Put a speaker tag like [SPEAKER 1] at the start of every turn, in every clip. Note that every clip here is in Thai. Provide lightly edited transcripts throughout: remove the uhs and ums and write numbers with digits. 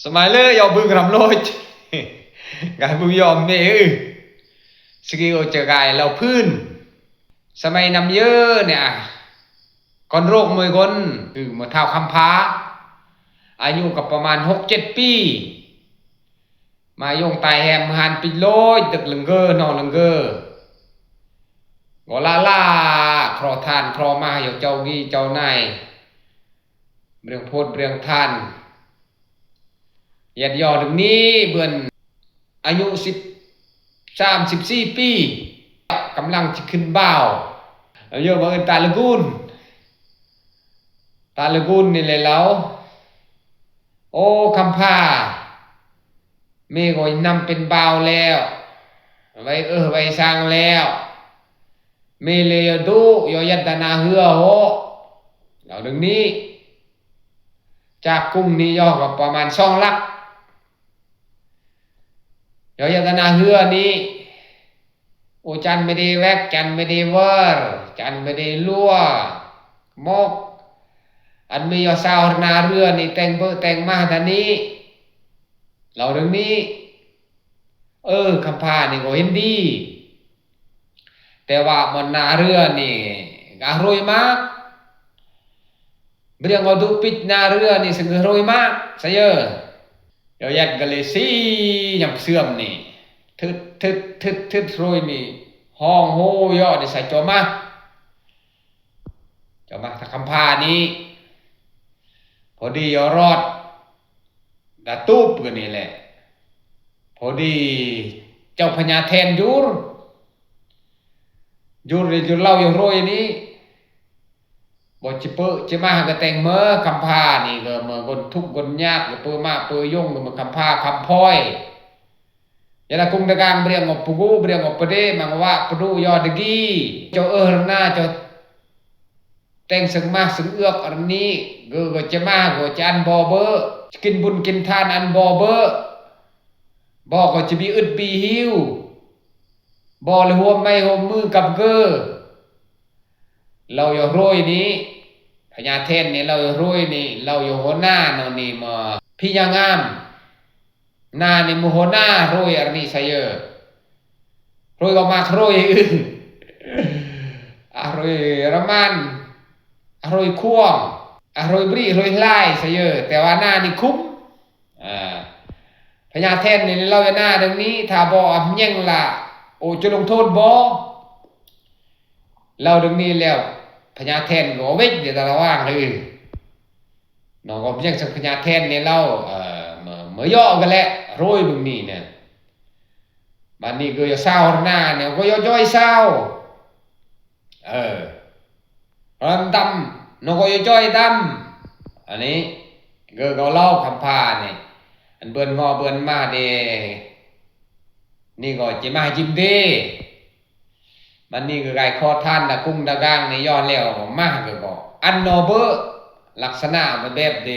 [SPEAKER 1] สมัยเลยยอมบึงรำโลดกายบึงยอมเมย์สกิลเจอกายเราพื้นสมัยนำเยอะเนี่ยคนโรคมือคนคือมาเท่าคำพ้าอายุกับประมาณ6-7 ปีมายงตายแฮมหันปิโลยตึกลังเกอร์นอนลังเกอร์กอลาล่าครอทานครอมาอยู่เจ้ากีเจ้านายเรื่องโพดเรื่องทานยัดยอถึงนี้เบือนอายุ13-14 ปีกำลังจะขึ้นบ่าวอายุมาเอินตาลกุนนี่เลยแล้วโอ้คำผ้าเมก็นำเป็นบ่าวแล้วไว้ไว้สร้างแล้วเมเลยดูยอยัตนาเหือโหเราดึงนี้จากกุ้งนี้ย่อกับประมาณ2 ลักยอยัตนาเหือนี้โอจันไม่ได้แวกจันไม่ได้เวอร์จันไม่ได้ลั่วมกอันมียอสาวนาเรือนี่แต่งเบอร์แต่งมาทันนี้เราดึงนี้คำพานี่ก็เห็นดีแต่ว่ามันนาเรือนี่ก็รวยมากเรื่องเอาดูปิดนาเรือนี่สึงรวยมากซะเยอะเดี๋ยวยัดกันเลยสิยำเสื่อมนี่ทึดรวยนี่ห้องโหยอดใส่จอมาถ้าคำพานี้พอดีรอดดาตูบกันนี่แหละพอดีเจ้าพญาแทนยูรเล่าอย่างรวยนี้บอกจิเปอจะมาก็แต่งเมื่อคำพานี่ก็เมื่อคนทุกคนยากก็เปอมาเปอยงก็มาคำพาคำพ้อยยาละกุงตะกางเบียงอปุกูเบียงอปเดมังว่าปดูยอดกีเจ้าหน้าเจ้าแต่งสึงมาสึงเอือกอันนี้ก็จะมาก็จะอันบอเบอร์กินบุญกินทานอันบอเบอร์บอกก็จะมีอึดปีหิวบอเลยหัวไม่หัวมือกับเกอเราอย่าโรยนี้พญาเทนนี่เราอย่าโรยนี่เราอย่าหัวหน้าเนาะนี่มาพี่ยางามหน้านี่มือหัวหน้าโรยอันนี้ใส่เยอะโรยก็มาโรยอื่นโรยระมันโรยควงโรยบรีโรยไล่ใส่เยอะแต่ว่าหน้านี่คุ้มพญาเทนนี่เราอย่าหน้าดังนี้ถ้าบอมยังละโอ้จะลงโทษบอเราดังนี้แล้วพญาแทนก็เวกเดี๋ยวตะละว่างเลยน้องก็ยังสักพญาแทนเนี่ยเราเมื่อย่อกันแหละโรยบึงนี่เนี่ยบัดนี้ก็อย่าเศร้าหน้าเนี่ยก็ย่อยเศร้ารันดำน้องก็ย่อยดำอันนี้ก็เล่าคำพาเนี่ยอันเบิ่นงอเบิ่นมาเดนี่ก็จะมาจิ้มเดมันนี่ก็ไก่คอท่านตะกุ้งตะก้างในย้อนแล้วมากก็อันโนเบอร์ลักษณะมันแบบเ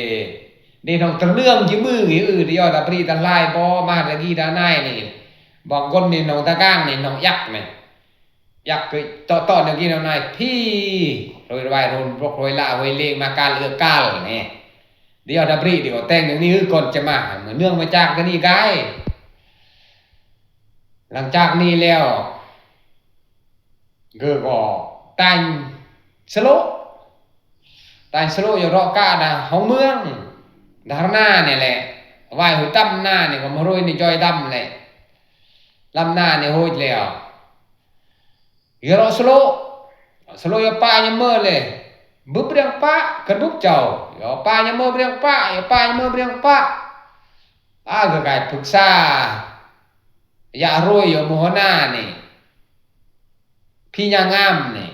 [SPEAKER 1] ดน้องตะเนื่องยืมือที่ยอดตะปรีตะไลบอมาตะกี้ตะนายนี่บอกคนนี่น้องตะก้างนี่น้องยักษ์นี่ยักษ์คือต่อตะกี้น้องนายพี่โรยไว้รกโรยละโรยเลงมาการเลือกกาลนี่เดี๋ยวตะปรีเดี๋ยวแต่งอย่างนี้คือก่อนจะมาเหมือนเนื่องมาจากกันนี่ไกหลังจากนี้แล้วก็แต่งสโลอยู่รอกาดาห้องเมืองดารหน้าเนี่ยแหละวายหัวตั้มหน้าเนี่ยก็มาโรยในจอยดำแหละลำหน้าเนี่ยโหยแล้วอยู่รอสโลอยู่ป้ายังเมื่อเลยบุบเรียงป้ากระดุกเจ้าอยู่ป้ายังเมื่อเรียงป้าอยู่ป้ายังเมื่อเรียงป้าก็กลายปรึกษาอย่าโรยอยู่โมหน้านี่พี่ยางามนี่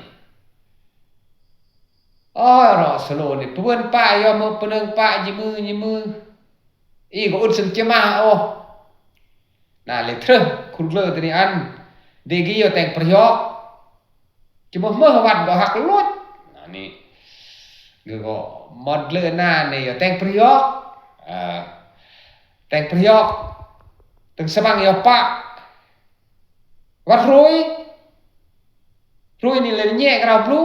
[SPEAKER 1] รอสโลนี่เพื่อนป้ายอมมือเปนึงป้ายิ้มมืออีก็อุดสังเกมาน่าเลยเถอะคุณเลิศตัวนี้อันเด็กยี่แต่งประโยคจะมาเมื่อวันก็หักลุดอันนี้ก็หมดเลือหน้านี่แต่งประโยคแต่งประโยคตึงสมังยอป้าวัดรุยนี่เลยแย่กระพลุ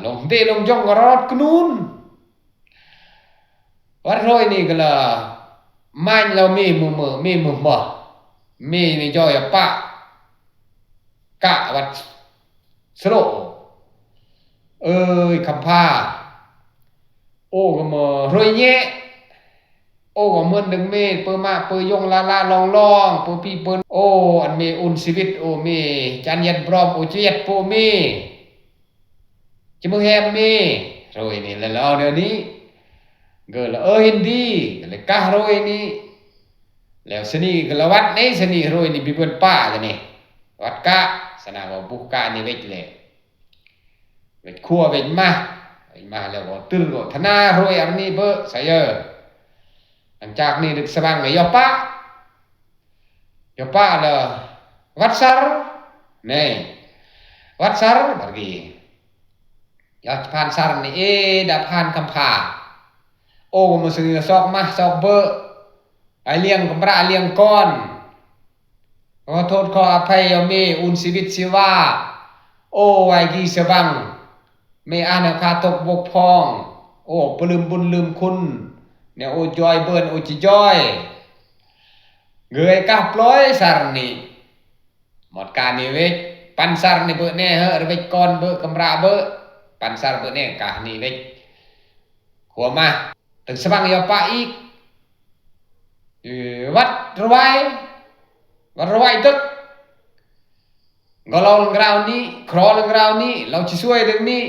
[SPEAKER 1] ลงเตลงจงกระรอดกนูน วัดโรยนี่ก็ละมันเรามีมือบ่มีนี่จอยปะกะวัดสโลคำพาโอ้ก็มาโรยแย่โอ้ก็เหมือนดึงเมฆเปิ้มาเปิ้ยงลาลองเปิ้พี่เปิ้นโอ้อันมีอุ่นชีวิตโอ้มีจันยันพร้อมโอ้เจียดโปมีจะมือแฮมมีโรยนี่แล้วเดี๋ยวนี้เกิดละเห็นดีเลยกะโรยนี่แล้วสนีก็ละวัดนี่สนีโรยนี่บิเปิ้นป้ากันนี่วัดกะสนาว่าบุกกะนี่เวทเลยเวทครัวเวทมาแล้วก็ตื่นก็ธนาโรยอันนี้เบ้อใส่เยอะหลังจากนี้ดึกสว่างเลยยอป้าเลยวัดสารนี่วัดสารบางทียอดผ่านสารนี่ดับผ่านคำพาโอ้มาซื้อซอกมาซอกเบอร์ไอเลี้ยงกำระเลี้ยงก้อนขอโทษขออภัยเอามีอุนชีวิตชีวาโอ้ไว้กีสบังไม่อ่านคาตกบกพองโอ้ปลืมบุญลืมคุณเนี่ยโอ้จอยเบิร์นโอ้จิจอยเงยกับปล่อยสารนี่หมดการนี่เวกปันสารนี่เบิร์แน่เฮ้อเวกก้อนเบิร์กำระเบิร์ปันสารเบิร์แน่กะนี่เวกหัวมาถึงสบังยอปะอีกวัดระไว้ตึกก็เราลังกราวนี้ครอลังกราวนี้เราจะช่วยเรื่องนี้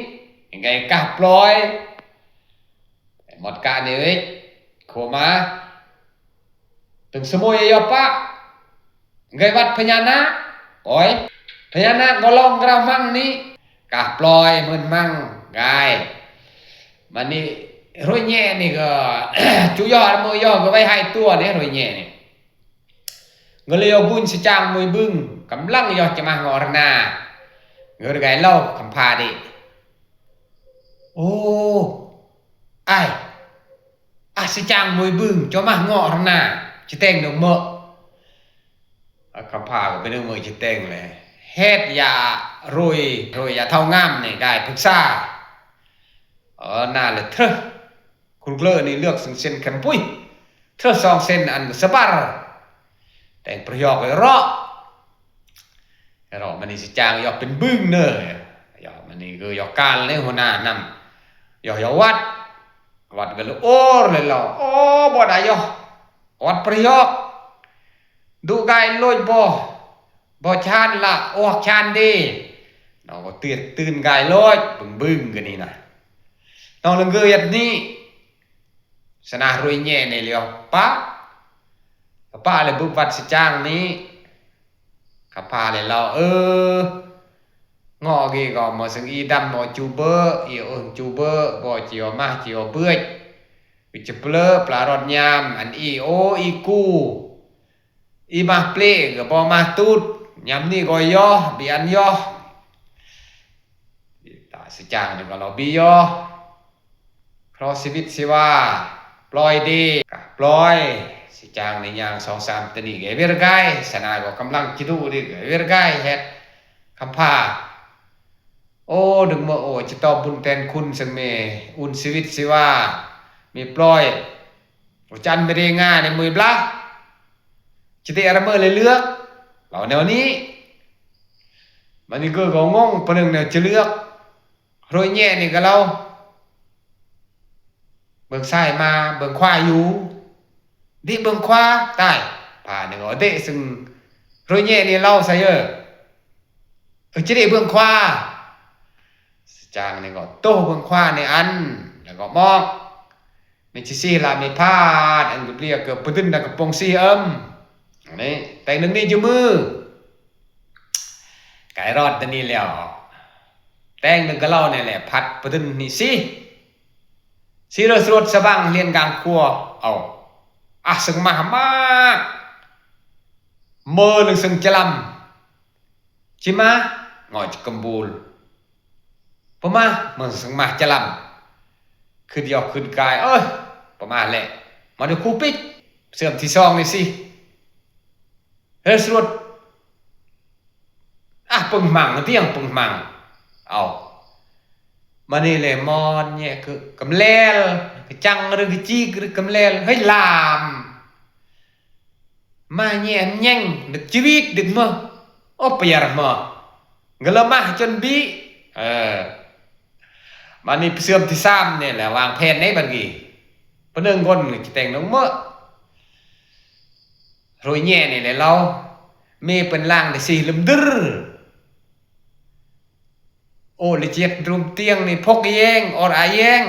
[SPEAKER 1] ยังไงกับปล่อยหมดการนี่เว้ยขัวมาถึงสมุยยอปะไงวัดพญานาคโอ้ยพญานาคก็ลองกราวมั่งนี้กับปล่อยมันมั่งไงมันนี่รวยแย่นี่ก็ chú yò môi yòก็ไว้ให้ตัวเนี่ยรวยแย่นี่ก็เลยเอาบุญสิจางมวยบึ้งกำลังยอจะมางอรนาเงยไกเล่าคำพาดิโอ้ไอ้สิจางมวยบึ้งจะมางอรนาจะแต่งดอกเมอะคำพาก็เป็นเรื่องมือจะแต่งเลยเฮ็ดยารวยอย่าเท่างามนี่ได้พึกษาน่าเลยเถอะคุณเกลือนี่เลือกเส้นขันปุ้ยเธอสองเส้นอันสบารแต่งประโยคไอ้รอมันนี่สิจางยอกเป็นบึ้งเนยยอกมันนี่คือยอกการเลยหัวหน้านำยอกวัดก็เลยโอ้เลยหรอโอ้บ่ได้ยอกวัดประโยคดูไกลลอยบ่ชานละออกชานดีเราก็ตื่นไกลลอยบึ้งกันนี่นะน้องลังเกยนี่สนารวยแย่ในเลียวป้าเลยบุกวัดสิจ้างนี้ขับพาเลยเรางอกีก็มาสึงอีดำมาจูเบอร์จูเบอร์บ่เจียวมาเจียวเบื่อวิจเปลือปลารอดยามอันอีกูอีมาเปลก็บ่มาตูดยามนี่ก็ย่อบีอันย่อตาสิจ้างนี่ก็เราบีย่อเพราะชีวิตสิว่าปล่อยดีกับปล่อยสิจางในอย่าง2-3ตัวนี้เกวิรกายสนาก็กำลังคิดดูดิเกวิรกายเฮ็ดคำพาโอ้ดึงมาโอ้จะตอบบุญแทนคุณสังเมอุ่นชีวิตสิว่ามีปล่อยจันไม่ได้ง่ายในมือปลาจิตเอรเมอเลยเลือกเราแนวนี้มันนี่ก็งงปนึงเนี่ยจะเลือกโรยแย่นี่ก็เราเบิ่งซ้ายมาเบิ่งขวาอยู่ดิเบิ่งขวาใต้ผ่านนี่ก็เดะซึ่งโรยแย่นี่เล่าใส่จะได้เบิ่งขวาจางนี่ก็โตเบิ่งขวาในอันแล้วก็มองนี่สิลามีพาดอันเรียกเกือบปึ้นกับปงซีนี่แต่หนึ่งนี่อยู่มือไก่รอดตัวนี้แล้วแต่งหนึ่งก็เล่าเนี่ยแหละพัดปึ้นนี่สิรสรดสบังเรียนกลางครัวสึงมามากเมื่อหนึ่งสึงจะลำชิมางอยกำบูลพม่าเมื่อสึงมาจะลำขึ้นยอกขึ้นกายประมาณแหละมาดูคูปิกเสื่อมที่ซองนี่สิรสรดปึงมังเที่ยงปึงมังมานี่เลยมอนเนี่ยคือกำเลล cái chăng rồi cái chi rồi cầm lên hơi làm mà nhẹ nhanh được chi biết được mơ ô bây mơ người lemah chân bi mà ni sớm thì sam này là vàng phen đấy bạn gì vấn đề con chỉ thành nóng mơ rồi nhẹ này là lâu mê phần lang để xì lấm đứt ô là chết rùm tiếng này phốc yên or ai yên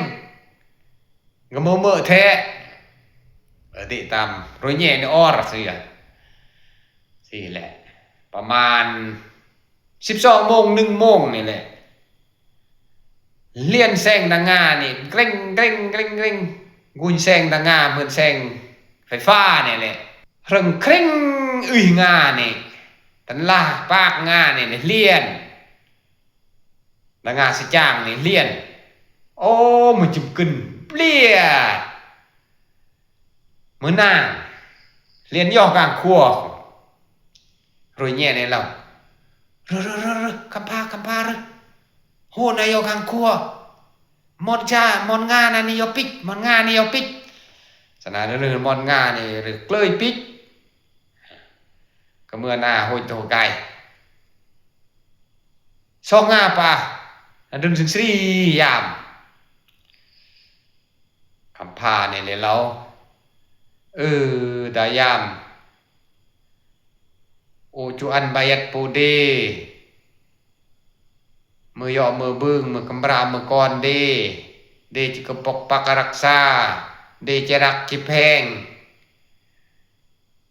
[SPEAKER 1] người mơ mơ thế ở địa tầm rồi nhẹ này or gì à gì lẹ ประมาณ12 โมง 1 โมงนี่แหละเลียนแซงดังงานี่เกร็งเกร็งเกร็งเกร็งกุญแซงดังงาเหมือนแซงไฟฟ้าเนี่ยแหละเริ่มเคร่งงานี่ตันลาปากงานี่เลียนดังงาสิจ้างนี่เลียนโอ้มันจุบกึนเปลี่ยเหมือนนางเลียนย่อกลางครัวrồi nhẹ này lòng rơ cầm pa rơ hồ này yêu càng cua món nga này yêu pít món nga này yêu pít sản là rơ món nga này rơ klơi pít cảm ơn hồi tổ cài so nga pa đừng dừng sri yam cầm pa này lấy lâu đã yam Ucuan bayat pude Muyok mebeng mekembra mekon de cikepok pakaraksa de cerak cipeng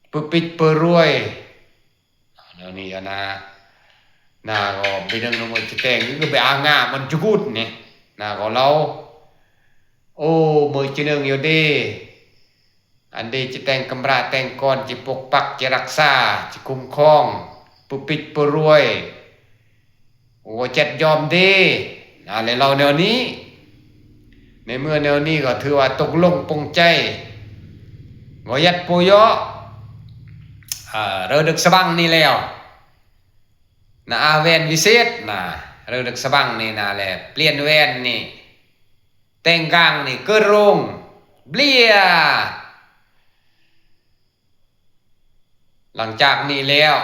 [SPEAKER 1] pepit perui ni ana na go bidang nomor citeng ke be anga man cugut ni na go lau mo ceneng yo deอันเดจิแต่งกำราแต่งก่อนจิปกปักจิรักษาจิคุ้มครองปุปิดปุรวยโอ้เจ็ดยอมดีอะไรเราแนวนี้ในเมื่อแนวนี้ก็ถือว่าตกลงปงใจงอยัดปุยอเราดึกสบังนี่แล้วนะอาเวนวิเศษนะเราดึกสบังนี่นะแหละเปลี่ยนแวนนี่แต่งกลางนี่เกิดโรงเบลียหลังจากนี้แล้ว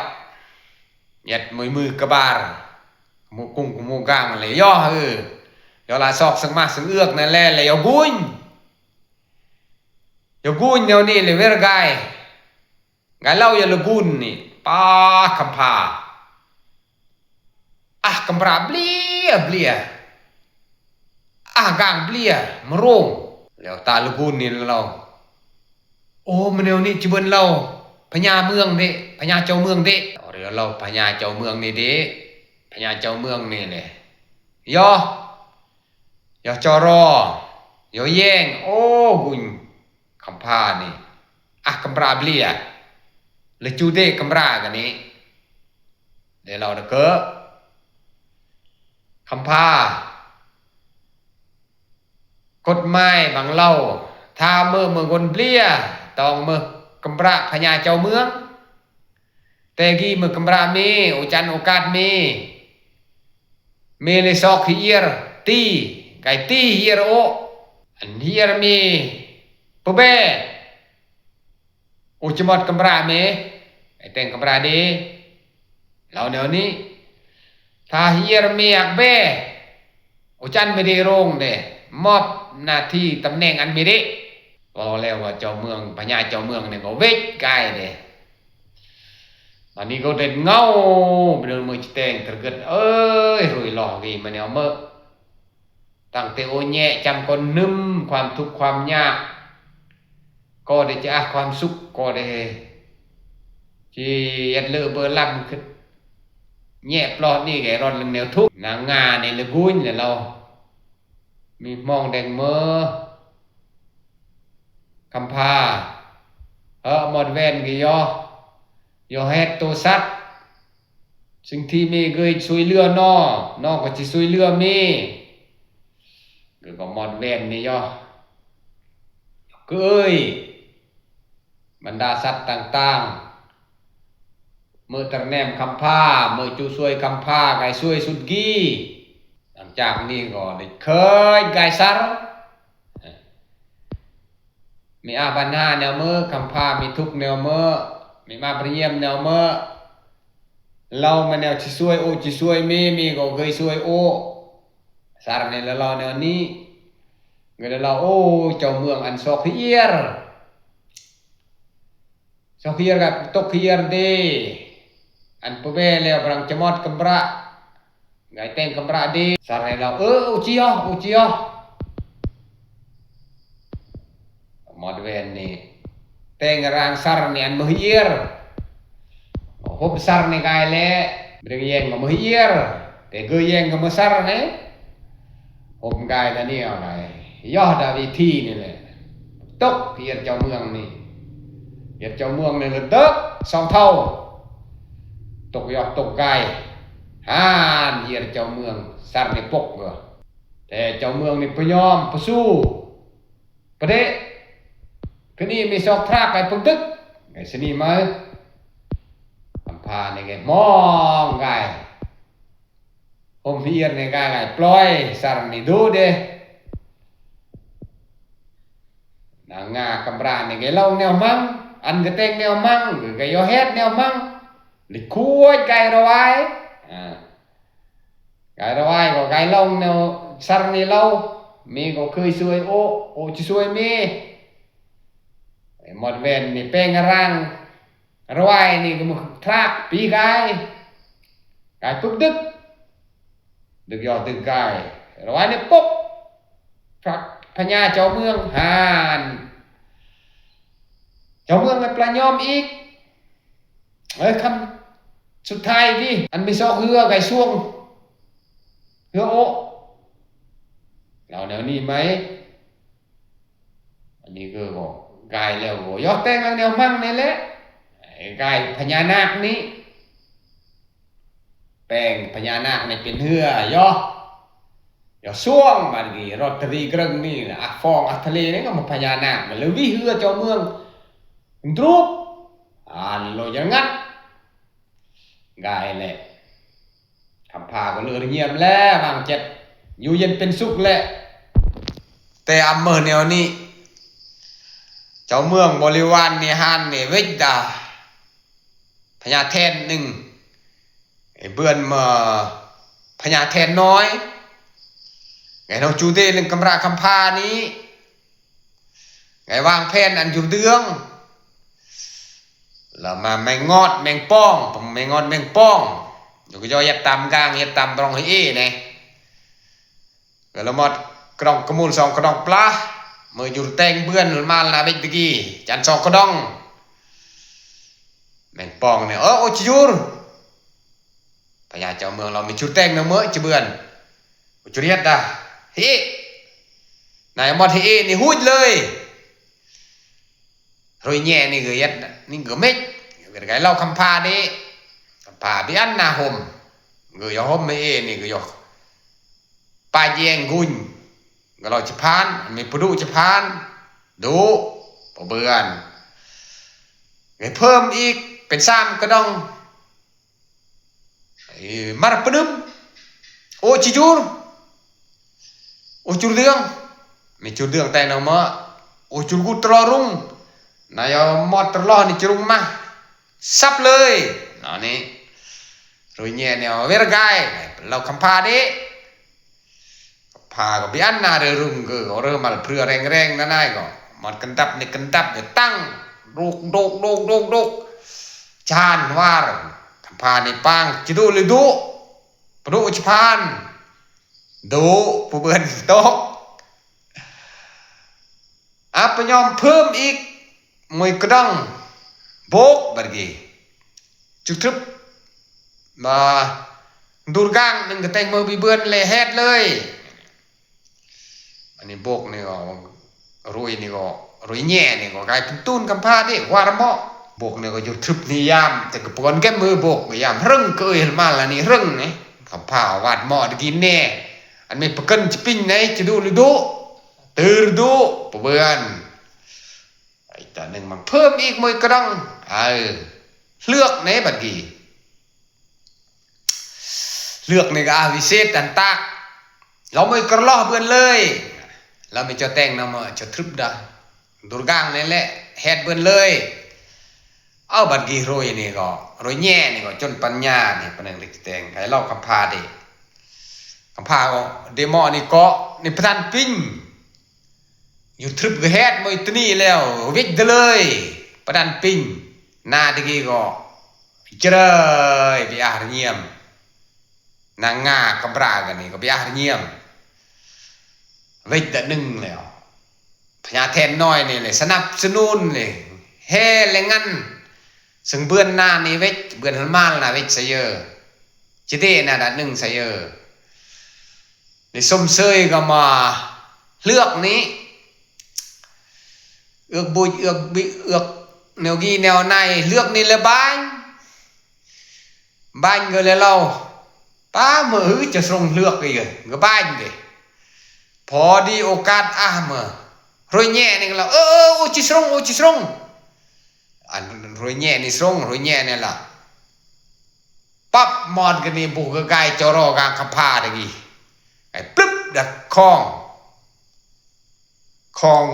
[SPEAKER 1] ยัดมือกระบาลมูกุ้งกับมูกลางเลยย่อย่อลาซอกสังมาสังเอือกนั่นแหละเลยย่อกุญเดี๋ยวนี้เลยเวรกายเล่าอย่าละกุญนี่ป้าคำพาคำพาเบลียกลางเบลียมะรงแล้วตาละกุญนี่เราโอ้มันเดี๋ยวนี้จิบนเราพญาเมืองนี่พญาเจ้าเมืองนี่เรือเราพญาเจ้าเมืองนี่ดิพญาเจ้าเมืองนี่เลยย่อจอรอย่อแย่งโอ้กุญคำพานี่คำปราบเลียเลยจูเดคำปรากันนี้เดี๋ยวเราเด้อคำพากฎหมายบางเล่าถ้าเมื่อคนเปลี่ยต้องเมื่อกำราพญาเจ้าเมืองแต่กี้เมื่อกำราเมโอจันโอกาสเมเลยซอกเฮียร์ตีไก่ตีเฮียร์โออันเฮียร์เมปะเบโอจมอดกำราเมไอ้แต่งกำราดีเราเดี๋ยวนี้ถ้าเฮียร์เมอักเบโอจันไม่ได้โรงเด้มอบหน้าที่ตำแหน่งอันไม่ได้บอกแล้วว่าเจ้าเมืองพญาเจ้าเมืองเนี่ยก็เวกไกลเลยตอนนี้ก็เดินเงาเดินมือแตงตะเกิดรวยหล่อกี่มันเอาเมื่อตั้งแต่โอแย่จำคนนึ่มความทุกข์ความยากก็ได้จะความสุขก็ได้ที่ยัดเลือเบอร์ลังขึ้นแย่ปลอดนี่แกรอนแนวทุกข์นางงาในละกุ้นเนี่ยเรามีมองแดงเมื่อคำพาหมดแวนกี่ย่อเฮ็ดตัวสัตว์สิ่งที่มีเคยช่วยเรือนอก็จะช่วยเรือมีก็หมดแวนนี่ก็บรรดาสัตว์ต่างๆเมื่อตระแนมคำพาเมื่อจูช่วยคำพาไก่ช่วยสุดกี้หลังจากนี้ก็ได้เคยไก่สาร มีอาบันหาแนวมือคำพามีทุกแนวมือมีมาเปรียมแนวมือเรามาแนวที่ช่วยโอที่ช่วยมีก็เคยช่วยโอสารในเราแนวนี้เงินเราโอ้เจ้าเมืองอันซอกเฮียร์ซอกเฮียร์กับตกเฮียร์เดอันเปเบลแล้วบรังจมอดกำระไงเต็งกำระดีสารในเราอุจิโอมอดเวนนี่เต็งรางสารนี่อันมหิร์ฮุบสารนี่กายเล่เรื่องยังกับมหิร์แต่ก็ยังกับมสารนี่ฮุบกายกันนี่เอาไงยอดดาวิธีนี่แหละตกเฮียร์เจ้าเมืองนี่เฮียร์เจ้าเมืองนี่เลยตกสองเท่าตกยอดตกกายเฮียร์เจ้าเมืองสารนี่ปกก็แต่เจ้าเมืองนี่พยอมพสู้ประเดะคืนนี้มีสอกทรากไก่ปึกตึกไก่สนีมาคำพาในไก่มองไก่ผมเฮียนในไก่ปล่อยสารนี่ดูเด้นางงากำราในไก่เล่าแนวมั่งอันกระเตงแนวมั่งหรือไก่ยอเฮ็ดแนวมั่งหรือคุยไก่ระไว้ไก่ระไว้ก็ไก่เล่าแนวสารนี่เล่ามีก็เคยช่วยโอจะช่วยมีหมดเวนนี่เป้งรังระไว้นี่ก็มึงทรากปีกายปึ๊กดึกยอดดึกกายระไว้นี่ปุ๊บพระพญาเจ้าเมืองหานเจ้าเมืองมันปลายอมอีกคำสุดท้ายดิอันมีซอกเหือไก่ช่วงเหือโอเราแนวนี้ไหมอันนี้ก็บอกกายแล้วก็ยอดแต่งแนวมั่งนี่แหละกายพญานาคนี้แปลงพญานาคนี่เป็นเหือย่อช่วงมันนี่รถตรีกรึงนี่นะอักฟองอักทะเลนี่ก็มาพญานาคมันเลยวิเหือเจ้าเมืองตรูปโลยังงัดกายแหละคำพาก็เลือเงียบแล้วบางเจ็ดอยู่เย็นเป็นสุขแหละแต่อำเภอแนวนี้เจ้าเมืองบริวารนี่ฮันนี่เวกดาพญาแทนหนึ่งเบื่อนมาพญาแทนน้อยไงน้องจูเดหนึ่งกำราคำพานี้ไงวางแผนอันอยู่เดืองแล้วมาแมงงอดแมงป้องแมงงอดแมงป้องอยู่ก็ย่อยัดตามกลางยัดตามตรองให้เนี่ยก็แล้วหมดกระดองกระมูลสองกระดองปลาเมื่ออยู่แต่งเบื่อนมาลาเบกตะกี้จันสองกระดองแมงป้องเนี่ยโอ้ชิยูร์พญาเจ้าเมืองเรามีชุดแต่งเนื้อเมื่อจะเบื่อนจุเรียดด่าเฮ้นายมอดเฮ้นี่หุ่นเลยรอยแง่นี่ก็ยัดนี่ก็เม็ดก็ไก่เล่าคำพาดิคำพาพี่อันนาห่มก็ยอห่มไม่นี่ก็ยอปลาแยงกุญก็เราจะพานมีประดูจะพานดูพอเบื่อนไงเพิ่มอีกเป็นซ้ำก็ต้องมาปนึมโอจิจูร์โอจูเรืองมีจูเรืองแต่นมาโอจูกุตรรุ่งนายมอตรล้อนี่จรุงมาซับเลยนี่rồi nhẹ nèo vẽ gaiเราคำพาดิพาก็พี่อันนาเรื่องก็เริ่มมาเพื่อแรงนั่นไงก็มันกันดับนี่กันดับเดี๋ยวตั้งโดกชานว่าคำพานี่ปังจะดูเลยดูประดูชพานดูผู้เบื่อโต๊ะไปยอมเพิ่มอีกมวยกระดังโบกบางทีจุดทึบมาดูดก้างหนึ่งก็แต่งมือบีเบือนเลยเฮ็ดเลยอันนี้โบกนี่ก็รุยนี่ก็รุยแง่นี่ก็กลายเป็นตุ้นกำพร้าที่วารมะโบกนี่ก็จุดทึบนิยามแต่ก็ปวนแก้มือโบกนิยามรึ่งเกยมาแล้วนี่รึ่งนี่กำพร้าวาดหม้อตะกี้แน่อันนี้ประกันจะปิ้งไหนจะดูหรือดูตื่นดูปเบือนไอ้ตาหนึ่งมันเพิ่มอีกมวยกระดังเลือกไหนบัดกี้เลือกในก็วิเศษตันตากเราไม่กระล้อเบือนเลยเราไม่จะแต่งนำมาจะทรึบได้ ดูกลางนี่แหละเฮ็ดเบิ่นเลยเอาบัดกี้รวยนี่ก็รวยแย่นี่ก็จนปัญญานี่ปานนั้นเล็กแตงให้เล่าคำพาดิคำพาก็เดมอนี่ก็นี่ประธานปิ้งอยู่ทริปก็เฮ็ดมื้อตนี้แล้ววิกเดเลยประธานปิ้งหน้าตะกี้ก็เจรยไปอาหารเยี่ยมนางงากำรากันนี่ก็ไปอาหารเยี่ยมวิกแต่หนึ่งแล้วพญาแทนน้อยนี่เลยสนับสนุนเลยเฮ้แรงงั้นซึ่งเบื้อนหน้านี่เวทเบื้อนหันมาแล้วนะเวทเสียจิเดน่ะดันหนึ่งเสียในส้มเซยก็มาเลือกนี้เอือกบุยเอือกบิเอือกแนวกี้แนวในเลือกนี่เลยบ้านก็เลยเราป้ามือจะส่งเลือกไปเลยก็บ้านดิพอดีโอกาสมือรวยแย่นี่ก็เราโอจิสรงอันรวยแย่นี่สรงรวยแย่นี่ล่ะปั๊บมอนกันนี่บุกกายจอรอกางคำพาตะกี้ไอ้ปึ๊บดักคลอง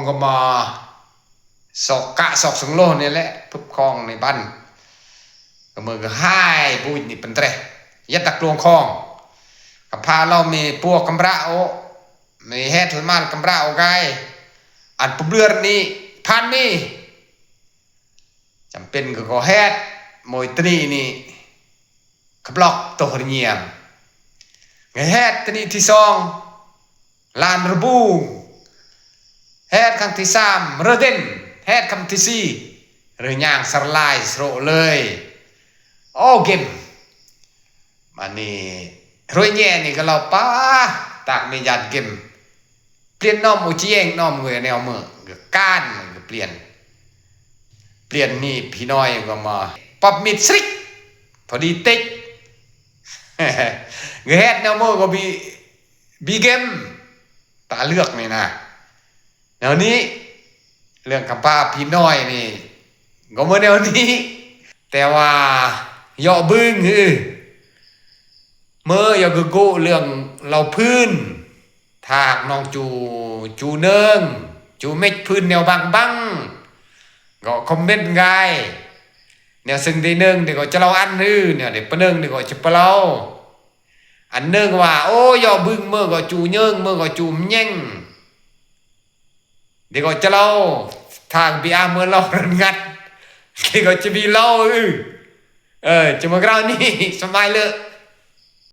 [SPEAKER 1] ก็มาสอกสังโลนี่แหละปึ๊บคลองในบ้านก็มือก็ให้บุญนี่เป็นเตะยัดตะกลวงคลองคำพาเรามีพวกกำระโอมีเฮ็ดถึงมากำระโอกายอันปุ๊บเรือนนี่พันนี่จำเป็นก็เฮ็ดมวยตรีนี่ขับล็อกตัวเงียบเฮ็ดตรีที่สองลานระบูเฮ็ดครั้งที่สามเรเดนเฮ็ดครั้งที่สี่เรือย่างสลายสโลเลยโอ้เกมมันนี่รวยแย่นี่ก็เราป้าตากมียันเกมเปลี่ยนน้อมอุจเองน้อมเงยแนวมือก้านก็เปลี่ยนนี่พี่น้อยก็มาปับมิดสริกพอดีติ๊กเงยเฮ็ดแนวมือก็บีเกมตาเลือกนี่นะแนวนี้เรื่องคำพาพี่น้อยนี่ก็เมื่อแนวนี้แต่ว่าย่อบึ้งเมื่อยากกูเรื่องเราพื้นทากน้องจูเนิงจูเม็ดพื้นแนวบังก็คอมเมนต์ไงแนวซึ่งที่หนึ่งเดี๋ยวก็จะเราอันเนี่ยเดี๋ยวปนึงเดี๋ยวก็จะเปล่าอันหนึ่งว่าโอ้ยอบึ้งเมื่อก็จูเนิงเมื่อก็จูมแย่งเดี๋ยวก็จะเราทางบีอาเมื่อเรารันงัดเดี๋ยวก็จะมีเราจะมากราวนี่สมัยเลย